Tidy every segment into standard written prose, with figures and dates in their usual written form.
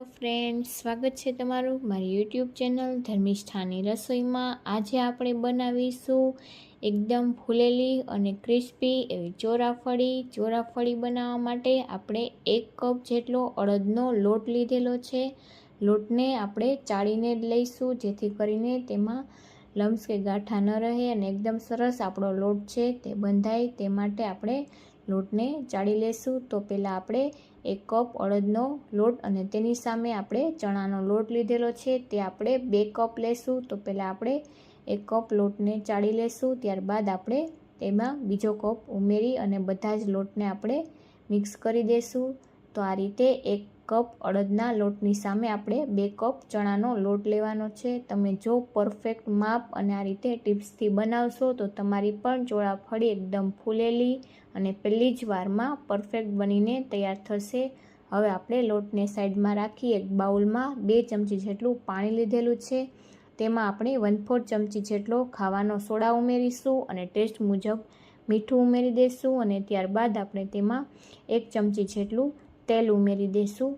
Friends, સ્વાગત છે તમારું મારી યુટ્યુબ ચેનલ ધર્મિષ્ઠાની રસોઈમાં। આજે આપણે બનાવીશું એકદમ ફૂલેલી અને ક્રિસ્પી એવી ચોરાફળી બનાવવા માટે આપણે 1 કપ જેટલો અડદનો લોટ લીધેલો છે। લોટને આપણે ચાળીને જ લઈશું, જેથી કરીને તેમાં લમ્સ કે ગાંઠા ન રહે અને એકદમ સરસ આપણો લોટ છે તે બંધાય। તે માટે આપણે લોટને ચાળી લેશું। તો પહેલાં આપણે 1 કપ અડદનો લોટ અને તેની સામે આપણે ચણાનો લોટ લીધેલો છે, તે આપણે 2 કપ લેશું। તો પહેલાં આપણે 1 કપ લોટને ચાળી લેશું, ત્યારબાદ આપણે તેમાં બીજો કપ ઉમેરી અને બધા જ લોટને આપણે મિક્સ કરી દઈશું। તો આ રીતે 1 કપ અડદના લોટની સામે આપણે 2 કપ ચણાનો લોટ લેવાનો છે। તમે જો પરફેક્ટ માપ અને આ રીતે ટિપ્સથી બનાવશો તો તમારી પણ ચોળાફળી એકદમ ફૂલેલી અને પહેલી જ વારમાં પરફેક્ટ બનીને તૈયાર થશે। હવે આપણે લોટને સાઈડમાં રાખી એક બાઉલમાં 2 ચમચી જેટલું પાણી લીધેલું છે, તેમાં આપણે 1/4 ચમચી જેટલો ખાવાનો સોડા ઉમેરીશું અને ટેસ્ટ મુજબ મીઠું ઉમેરી દઈશું અને ત્યારબાદ આપણે તેમાં 1 ચમચી જેટલું તેલ ઉમેરી દઈશું।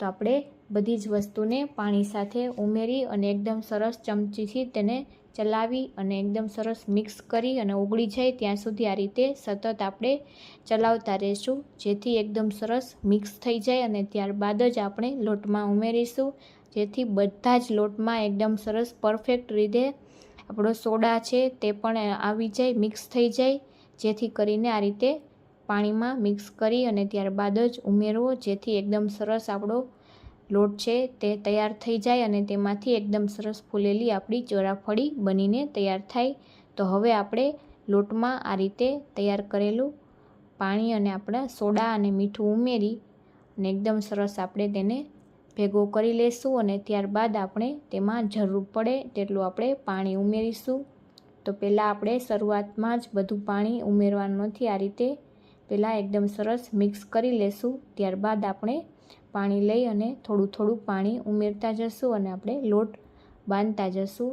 તો આપણે બધી જ વસ્તુને પાણી સાથે ઉમેરી અને એકદમ સરસ ચમચીથી તેને ચલાવી અને એકદમ સરસ મિક્સ કરી અને ઓગળી જાય ત્યાં સુધી આ રીતે સતત આપણે ચલાવતા રહીશું, જેથી એકદમ સરસ મિક્સ થઈ જાય અને ત્યારબાદ જ આપણે લોટમાં ઉમેરીશું, જેથી બધા જ લોટમાં એકદમ સરસ પરફેક્ટ રીતે આપણો સોડા છે તે પણ આવી જાય, મિક્સ થઈ જાય। જેથી કરીને આ રીતે પાણીમાં મિક્સ કરી અને ત્યારબાદ જ ઉમેરવો, જેથી એકદમ સરસ આપણો લોટ છે તે તૈયાર થઈ જાય અને તેમાંથી એકદમ સરસ ફૂલેલી આપણી ચોરાફળી બનીને તૈયાર થાય। તો હવે આપણે લોટમાં આ રીતે તૈયાર કરેલું પાણી અને આપણા સોડા અને મીઠું ઉમેરી અને એકદમ સરસ આપણે તેને ભેગો કરી લઈશું અને ત્યારબાદ આપણે તેમાં જરૂર પડે તેટલું આપણે પાણી ઉમેરીશું। તો પહેલાં આપણે શરૂઆતમાં જ બધું પાણી ઉમેરવાનું નથી, આ રીતે પહેલાં એકદમ સરસ મિક્સ કરી લઈશું, ત્યારબાદ આપણે પાણી લઈ અને થોડું થોડું પાણી ઉમેરતા જશું અને આપણે લોટ બાંધતા જશું।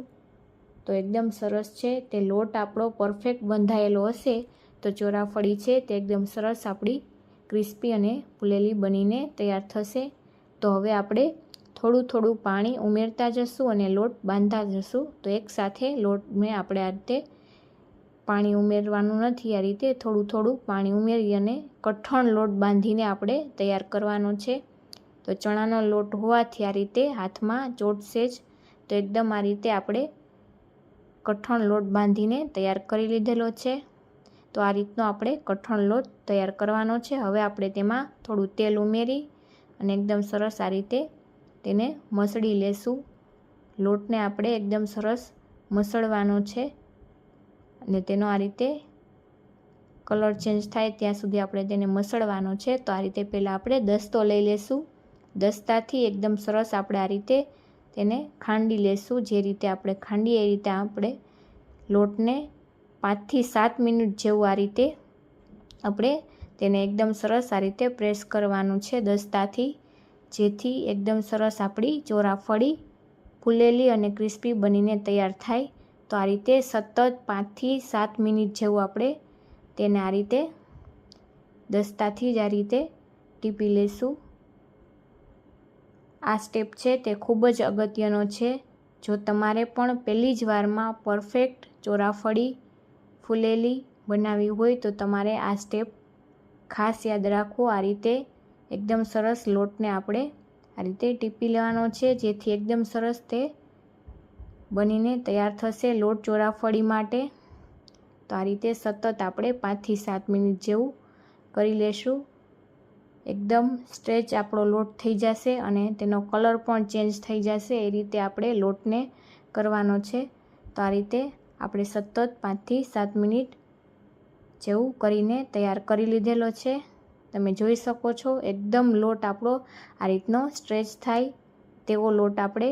તો એકદમ સરસ છે તે લોટ આપણો પરફેક્ટ બંધાયેલો હશે તો ચોરાફળી છે તે એકદમ સરસ આપણી ક્રિસ્પી અને ફૂલેલી બનીને તૈયાર થશે। તો હવે આપણે થોડું થોડું પાણી ઉમેરતા જશું અને લોટ બાંધતા જશું। તો એકસાથે લોટને આપણે આ રીતે પાણી ઉમેરવાનું નથી, આ રીતે થોડું થોડું પાણી ઉમેરી અને કઠણ લોટ બાંધીને આપણે તૈયાર કરવાનો છે। તો ચણાનો લોટ હોવાથી આ રીતે હાથમાં ચોટશે જ, તો એકદમ આ રીતે આપણે કઠણ લોટ બાંધીને તૈયાર કરી લીધેલો છે। તો આ રીતનો આપણે કઠણ લોટ તૈયાર કરવાનો છે। હવે આપણે તેમાં થોડું તેલ ઉમેરી અને એકદમ સરસ આ રીતે તેને મસળી લેશું। લોટને આપણે એકદમ સરસ મસળવાનો છે અને તેનો આ રીતે કલર ચેન્જ થાય ત્યાં સુધી આપણે તેને મસળવાનો છે। તો આ રીતે પહેલાં આપણે દસ્તો લઈ લેશું, દસ્તાથી એકદમ સરસ આપણે આ રીતે તેને ખાંડી લેશું। જે રીતે આપણે ખાંડીએ એ રીતે આપણે લોટને 5 થી 7 મિનિટ જેવું આ રીતે આપણે તેને એકદમ સરસ આ રીતે પ્રેસ કરવાનું છે દસ્તાથી, જેથી એકદમ સરસ આપણી ચોરાફળી ફૂલેલી અને ક્રિસ્પી બનીને તૈયાર થાય। તો આ રીતે સતત 5 થી 7 મિનિટ જેવું આપણે તેને આ રીતે દસ્તાથી જ આ રીતે ટીપી લઈશું। આ સ્ટેપ છે તે ખૂબ જ અગત્યનો છે। જો તમારે પણ પહેલી જ વારમાં પરફેક્ટ ચોરાફળી ફૂલેલી બનાવવી હોય તો તમારે આ સ્ટેપ ખાસ યાદ રાખવો। આ રીતે એકદમ સરસ લોટને આપણે આ રીતે ટીપી લેવાનો છે, જેથી એકદમ સરસ તે બનીને તૈયાર થશે લોટ ચોરાફળી માટે। તો આ રીતે સતત આપણે 5 થી 7 મિનિટ જેવું કરી લેશું। એકદમ સ્ટ્રેચ આપણો લોટ થઈ જશે અને તેનો કલર પણ ચેન્જ થઈ જશે, એ રીતે આપણે લોટને કરવાનો છે। તો આ રીતે આપણે સતત 5 થી 7 મિનિટ જેવું કરીને તૈયાર કરી લીધેલો છે। તમે જોઈ શકો છો એકદમ લોટ આપણો આ રીતનો સ્ટ્રેચ થાય તેવો લોટ આપણે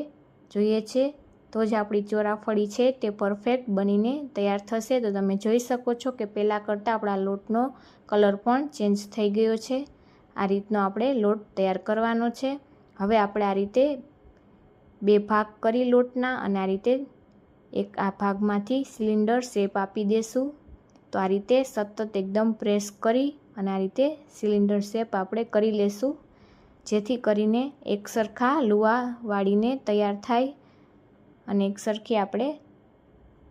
જોઈએ છે, તો જ આપણી ચોરાફળી છે તે પરફેક્ટ બનીને તૈયાર થશે। તો તમે જોઈ શકો છો કે પહેલાં કરતાં આપણા લોટનો કલર પણ ચેન્જ થઈ ગયો છે। આ રીતનો આપણે લોટ તૈયાર કરવાનો છે। હવે આપણે આ રીતે 2 ભાગ કરી લોટના અને આ રીતે એક આ ભાગમાંથી સિલિન્ડર શેપ આપી દેશું। તો આ રીતે સતત એકદમ પ્રેસ કરી અને આ રીતે સિલિન્ડર શેપ આપણે કરી લેશું। જેથી કરીને એક સરખા લુવા વાળીને તૈયાર થાય અને એક સરખી આપણે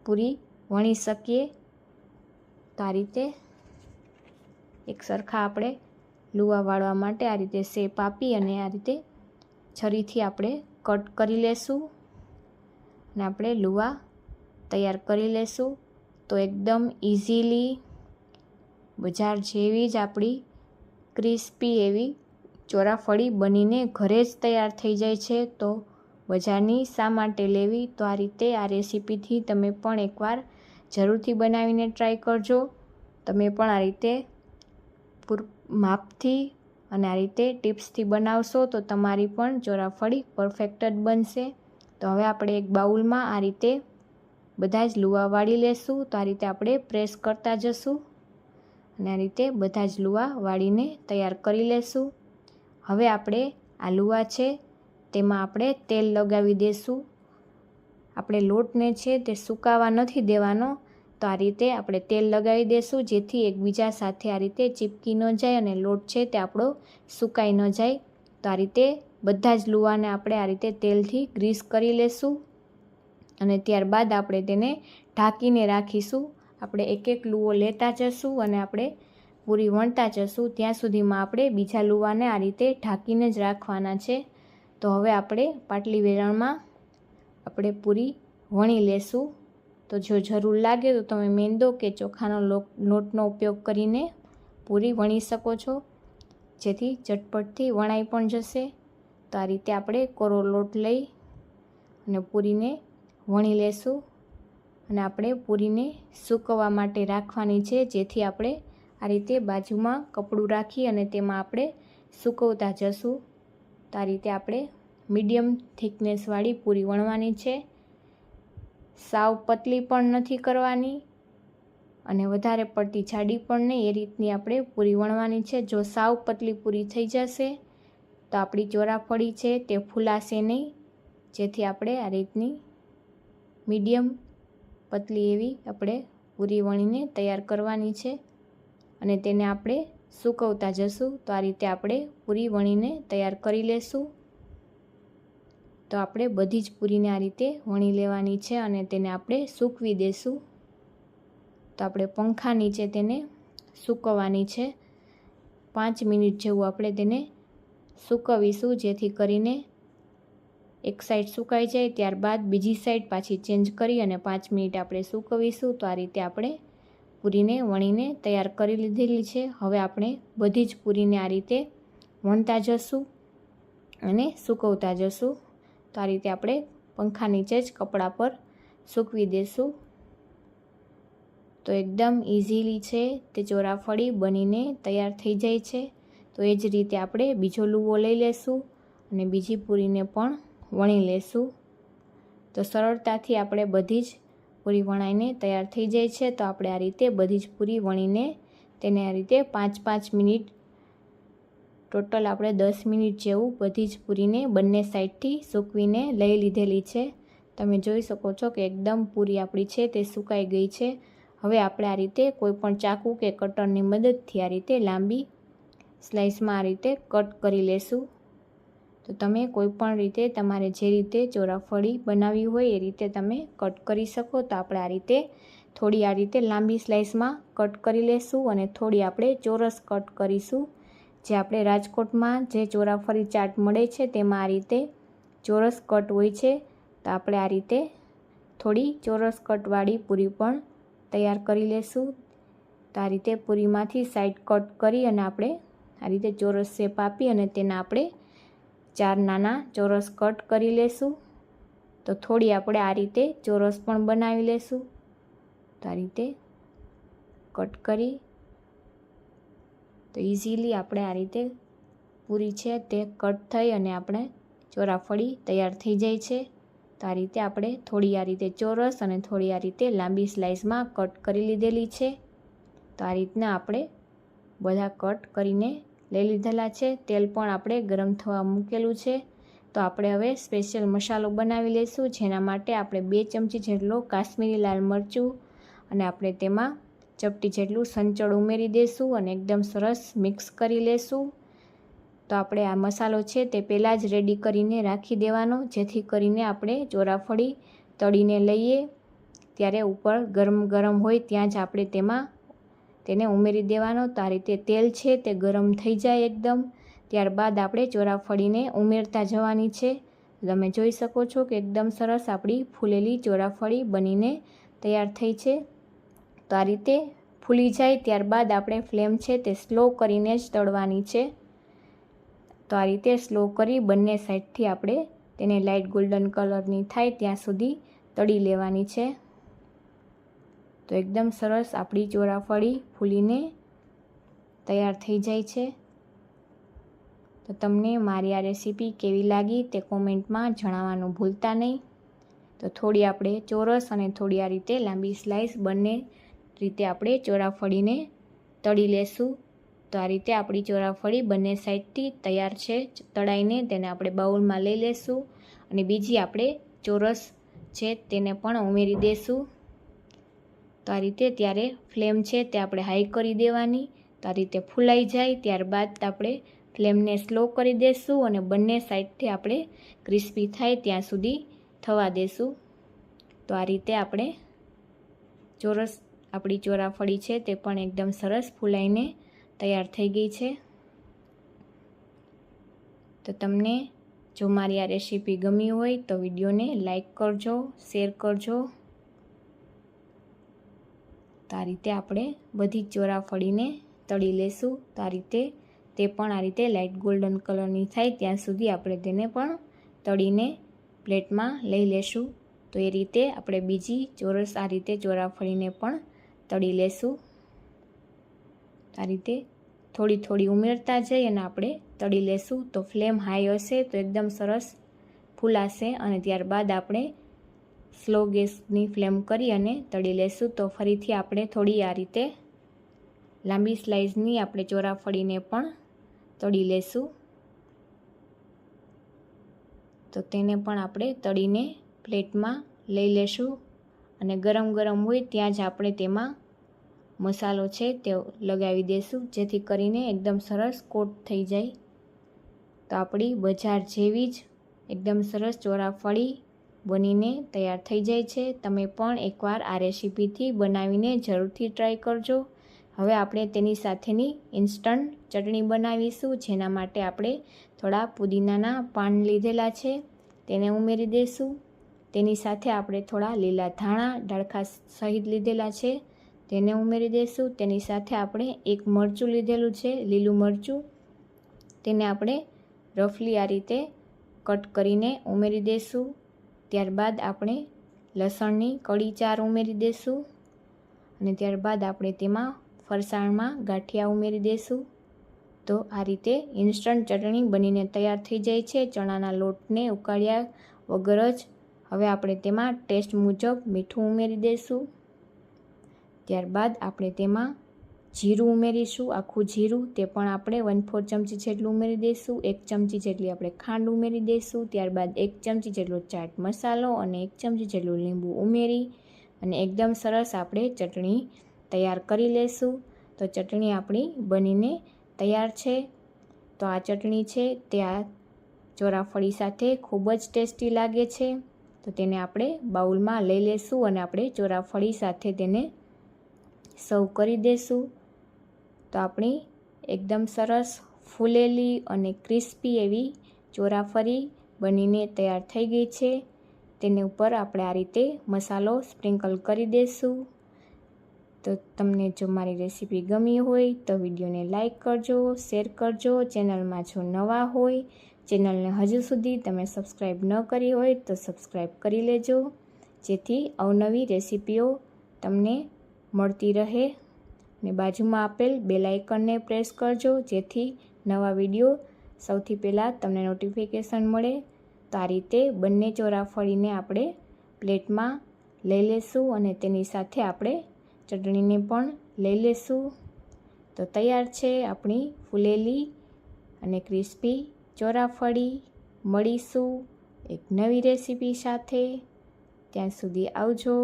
પૂરી વણી શકીએ. તો આ રીતે એક સરખા આપણે લુવા વાળવા માટે આ રીતે શેપ આપી અને આ રીતે છરીથી આપણે કટ કરી લેશું અને આપણે લુવા તૈયાર કરી લેશું. તો એકદમ ઇઝીલી બજાર જેવી જ આપણી ક્રિસ્પી એવી ચોરાફળી બનીને ઘરે જ તૈયાર થઈ જાય છે. તો બજારની શા માટે લેવી? તો આ રીતે આ રેસીપીથી તમે પણ એકવાર જરૂરથી બનાવીને ટ્રાય કરજો. તમે પણ આ રીતે માપથી અને આ રીતે ટિપ્સથી બનાવશો તો તમારી પણ ચોરાફળી પરફેક્ટ જ બનશે. તો હવે આપણે એક બાઉલમાં આ રીતે બધા જ લુવા વાળી લેશું. તો આ રીતે આપણે પ્રેસ કરતા જશું અને આ રીતે બધા જ લુવા વાળીને તૈયાર કરી લેશું. હવે આપણે આ લુવા છે તેમાં આપણે તેલ લગાવી દઈશું. આપણે લોટને છે તે સુકાવા નથી દેવાનો. તો આ રીતે આપણે તેલ લગાવી દઈશું જેથી એકબીજા સાથે આ રીતે ચીપકી ન જાય અને લોટ છે તે આપણો સુકાઈ ન જાય. તો આ રીતે બધા જ લુવાને આપણે આ રીતે તેલથી ગ્રીસ કરી લેશું અને ત્યારબાદ આપણે તેને ઢાંકીને રાખીશું. આપણે એક એક લુવો લેતા જશું અને આપણે પૂરી વણતા જશું. ત્યાં સુધીમાં આપણે બીજા લુવાને આ રીતે ઢાંકીને જ રાખવાના છે. તો હવે આપણે પાટલી વેલણમાં આપણે પૂરી વણી લેશું. તો જો જરૂર લાગે તો તમે મેંદો કે ચોખાનો લોટનો ઉપયોગ કરીને પૂરી વણી શકો છો, જેથી ઝટપટથી વણાઈ પણ જશે. તો આ રીતે આપણે કોરો લોટ લઈ અને પૂરીને વણી લેશું અને આપણે પૂરીને સૂકવવા માટે રાખવાની છે, જેથી આપણે આ રીતે બાજુમાં કપડું રાખી અને તેમાં આપણે સૂકવતા જશું. તો આ રીતે આપણે મીડિયમ થિકનેસવાળી પૂરી વણવાની છે. સાવ પતલી પણ નથી કરવાની અને વધારે પડતી જાડી પણ નહીં, એ રીતની આપણે પૂરી વણવાની છે. જો સાવ પતલી પૂરી થઈ જશે તો આપણી ચોરાફળી છે તે ફૂલાશે નહીં, જેથી આપણે આ રીતની મીડિયમ પતલી એવી આપણે પૂરી વણીને તૈયાર કરવાની છે અને તેને આપણે સૂકવતા જશું. તો આ રીતે આપણે પૂરી વણીને તૈયાર કરી લેશું. તો આપણે બધી જ પૂરીને આ રીતે વણી લેવાની છે અને તેને આપણે સૂકવી દેશું. તો આપણે પંખા નીચે તેને સૂકવવાની છે. 5 મિનિટ જેવું આપણે તેને સૂકવીશું, જેથી કરીને એક સાઈડ સુકાઈ જાય ત્યારબાદ બીજી સાઈડ પાછી ચેન્જ કરી અને 5 મિનિટ આપણે સૂકવીશું. તો આ રીતે આપણે પૂરીને વણીને તૈયાર કરી લીધેલી છે. હવે આપણે બધી જ પૂરીને આ રીતે વણતા જશું અને સૂકવતા જશું. તો આ રીતે આપણે પંખા નીચે જ કપડા પર સૂકવી દેશું. તો એકદમ ઇઝીલી છે તે ચોરાફળી બનીને તૈયાર થઈ જાય છે. તો એ જ રીતે આપણે બીજો લુવો લઈ લેશું અને બીજી પૂરીને પણ વણી લેશું. તો સરળતાથી આપણે બધી જ પૂરી વણાઈને તૈયાર થઈ જાય છે. તો આપણે આ રીતે બધી જ પૂરી વણીને તેને આ રીતે 5-5 મિનિટ ટોટલ આપણે 10 મિનિટ જેવું બધી જ પૂરીને બંને સાઈડથી સૂકવીને લઈ લીધેલી છે. તમે જોઈ શકો છો કે એકદમ પૂરી આપણી છે તે સુકાઈ ગઈ છે. હવે આપણે આ રીતે કોઈપણ ચાકુ કે કટરની મદદથી આ રીતે લાંબી સ્લાઇસમાં આ રીતે કટ કરી લેશું. તો તમે કોઈપણ રીતે તમારે જે રીતે ચોરાફળી બનાવવી હોય એ રીતે તમે કટ કરી શકો. તો આપણે આ રીતે થોડી આ રીતે લાંબી સ્લાઇસમાં કટ કરી લેશું અને થોડી આપણે ચોરસ કટ કરીશું. જે આપણે રાજકોટમાં જે ચોરાફળી ચાટ મળે છે તેમાં આ રીતે ચોરસ કટ હોય છે. તો આપણે આ રીતે થોડી ચોરસ કટવાળી પૂરી પણ તૈયાર કરી લેશું. તો આ રીતે પૂરીમાંથી સાઈડ કટ કરી અને આપણે આ રીતે ચોરસ શેપ આપી અને તેના આપણે 4 નાના ચોરસ કટ કરી લેશું. તો થોડી આપણે આ રીતે ચોરસ પણ બનાવી લેશું. તો આ રીતે કટ કરી તો ઇઝીલી આપણે આ રીતે પૂરી છે તે કટ થઈ અને આપણે ચોરાફળી તૈયાર થઈ જાય છે. તો આ રીતે આપણે થોડી આ રીતે ચોરસ અને થોડી આ રીતે લાંબી સ્લાઇસમાં કટ કરી લીધેલી છે. તો આ રીતના આપણે બધા કટ કરીને લઈ લીધેલા છે. તેલ પણ આપણે ગરમ થવા મૂકેલું છે. તો આપણે હવે સ્પેશિયલ મસાલો બનાવી લઈશું, જેના માટે આપણે 2 ચમચી જેટલો કાશ્મીરી લાલ મરચું અને આપણે તેમાં ચપટી જેટલું સંચળ ઉમેરી દઈશું અને એકદમ સરસ મિક્સ કરી લેશું. તો તો આપણે આ મસાલો છે તે પહેલાં જ રેડી કરીને રાખી દેવાનો, જેથી કરીને આપણે ચોરાફળી તળીને લઈએ ત્યારે ઉપર ગરમ ગરમ હોય ત્યાં જ આપણે તેમાં તેને ઉમેરી દેવાનો. તો આ રીતે તેલ છે તે ગરમ થઈ જાય એકદમ, ત્યારબાદ આપણે ચોરાફળીને ઉમેરતા જવાની છે. તમે જોઈ શકો છો કે એકદમ સરસ આપણી ફૂલેલી ચોરાફળી બનીને તૈયાર થઈ છે. તો આ રીતે ફૂલી જાય ત્યારબાદ આપણે ફ્લેમ છે તે સ્લો કરીને જ તળવાની છે. તો આ રીતે સ્લો કરી બંને સાઈડથી આપણે તેને લાઇટ ગોલ્ડન કલરની થાય ત્યાં સુધી તળી લેવાની છે. તો એકદમ સરસ આપણી ચોરાફળી ફૂલીને તૈયાર થઈ જાય છે. તો તમને મારી આ રેસીપી કેવી લાગી તે કોમેન્ટમાં જણાવવાનું ભૂલતા નહીં. તો થોડી આપણે ચોરસ અને થોડી આ રીતે લાંબી સ્લાઇસ બંને રીતે આપણે ચોરાફળીને તળી લેશું. તો આ રીતે આપણી ચોરાફળી બંને સાઈડથી તૈયાર છે તળાઈને, તેને આપણે બાઉલમાં લઈ લેશું અને બીજી આપણે ચોરસ છે તેને પણ ઉમેરી દઈશું. તો આ રીતે ત્યારે ફ્લેમ છે તે આપણે હાઈ કરી દેવાની. તો આ રીતે ફૂલાઈ જાય ત્યારબાદ આપણે ફ્લેમને સ્લો કરી દઈશું અને બંને સાઈડથી આપણે ક્રિસ્પી થાય ત્યાં સુધી થવા દઈશું. તો આ રીતે આપણે ચોરસ આપણી ચોરાફળી છે તે પણ એકદમ સરસ ફૂલાઈને તૈયાર થઈ ગઈ છે. તો તમને જો મારી આ રેસીપી ગમી હોય તો વિડીયોને લાઈક કરજો, શેર કરજો. તો આ રીતે આપણે બધી જ ચોરાફળીને તળી લેશું. તો આ રીતે તે પણ આ રીતે લાઇટ ગોલ્ડન કલરની થાય ત્યાં સુધી આપણે તેને પણ તળીને પ્લેટમાં લઈ લેશું. તો એ રીતે આપણે બીજી ચોરસ આ રીતે ચોરાફળીને પણ તળી લેશું. આ રીતે થોડી થોડી ઉમેરતા જઈ અને આપણે તળી લેશું. તો ફ્લેમ હાઈ હશે તો એકદમ સરસ ફૂલાશે અને ત્યારબાદ આપણે સ્લો ગેસની ફ્લેમ કરી અને તળી લેશું. તો ફરીથી આપણે થોડી આ રીતે લાંબી સ્લાઇસની આપણે ચોરાફળીને પણ તળી લેશું. તો તેને પણ આપણે તળીને પ્લેટમાં લઈ લેશું અને ગરમ ગરમ હોય ત્યાં જ આપણે તેમાં મસાલો છે તે લગાવી દઈશું, જેથી કરીને એકદમ સરસ કોટ થઈ જાય. તો આપણી બજાર જેવી જ એકદમ સરસ ચોરાફળી બનીને તૈયાર થઈ જાય છે. તમે પણ એકવાર આ રેસીપીથી બનાવીને જરૂરથી ટ્રાય કરજો. હવે આપણે તેની સાથેની ઇન્સ્ટન્ટ ચટણી બનાવીશું, જેના માટે આપણે થોડા પુદીનાના પાન લીધેલા છે તેને ઉમેરી દઈશું. તેની સાથે આપણે થોડા લીલા ધાણા ડાળખા સહિત લીધેલા છે તેને ઉમેરી દઈશું. તેની સાથે આપણે એક મરચું લીધેલું છે, લીલું મરચું, તેને આપણે રફલી આ રીતે કટ કરીને ઉમેરી દઈશું. ત્યારબાદ આપણે લસણની કળી ચાર ઉમેરી દઈશું અને ત્યારબાદ આપણે તેમાં ફરસાણમાં ગાંઠિયા ઉમેરી દઈશું. તો આ રીતે ઇન્સ્ટન્ટ ચટણી બનીને તૈયાર થઈ જાય છે ચણાના લોટને ઉકાળ્યા વગર જ. હવે આપણે તેમાં ટેસ્ટ મુજબ મીઠું ઉમેરી દઈશું. ત્યારબાદ આપણે તેમાં જીરું ઉમેરીશું, આખું જીરું, તે પણ આપણે 1/4 ચમચી જેટલું ઉમેરી દઈશું. 1 ચમચી જેટલી આપણે ખાંડ ઉમેરી દઈશું. ત્યારબાદ 1 ચમચી જેટલો ચાટ મસાલો અને 1 ચમચી જેટલું લીંબુ ઉમેરી અને એકદમ સરસ આપણે ચટણી તૈયાર કરી લઈશું. તો ચટણી આપણી બનીને તૈયાર છે. તો આ ચટણી છે તે આ ચોરાફળી સાથે ખૂબ જ ટેસ્ટી લાગે છે. તો તેને આપણે બાઉલમાં લઈ લેશું અને આપણે ચોરાફળી સાથે તેને સર્વ કરી દઈશું. તો આપણી એકદમ સરસ ફૂલેલી અને ક્રિસ્પી એવી ચોરાફળી બનીને તૈયાર થઈ ગઈ છે. તેની ઉપર આપણે આ રીતે મસાલો સ્પ્રિંકલ કરી દઈશું. તો તમને જો મારી રેસીપી ગમી હોય તો વિડીયોને લાઈક કરજો, શેર કરજો. ચેનલમાં જો નવા હોય, ચેનલને હજુ સુધી તમે સબસ્ક્રાઈબ ન કરી હોય તો સબસ્ક્રાઈબ કરી લેજો, જેથી અવનવી રેસીપીઓ તમને મળતી રહે. ને બાજુમાં આપેલ બેલ આઇકનને પ્રેસ કરજો, જેથી નવા વિડીયો સૌથી પહેલાં તમને નોટિફિકેશન મળે. તો આ રીતે બંને ચોરાફળીને આપણે પ્લેટમાં લઈ લેશું અને તેની સાથે આપણે ચટણીને પણ લઈ લેશું. તો તૈયાર છે આપણી ફૂલેલી અને ક્રિસ્પી ચોરાફળી. મળીશું એક નવી રેસીપી સાથે. ત્યાં સુધી આવજો.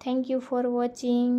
Thank you for watching.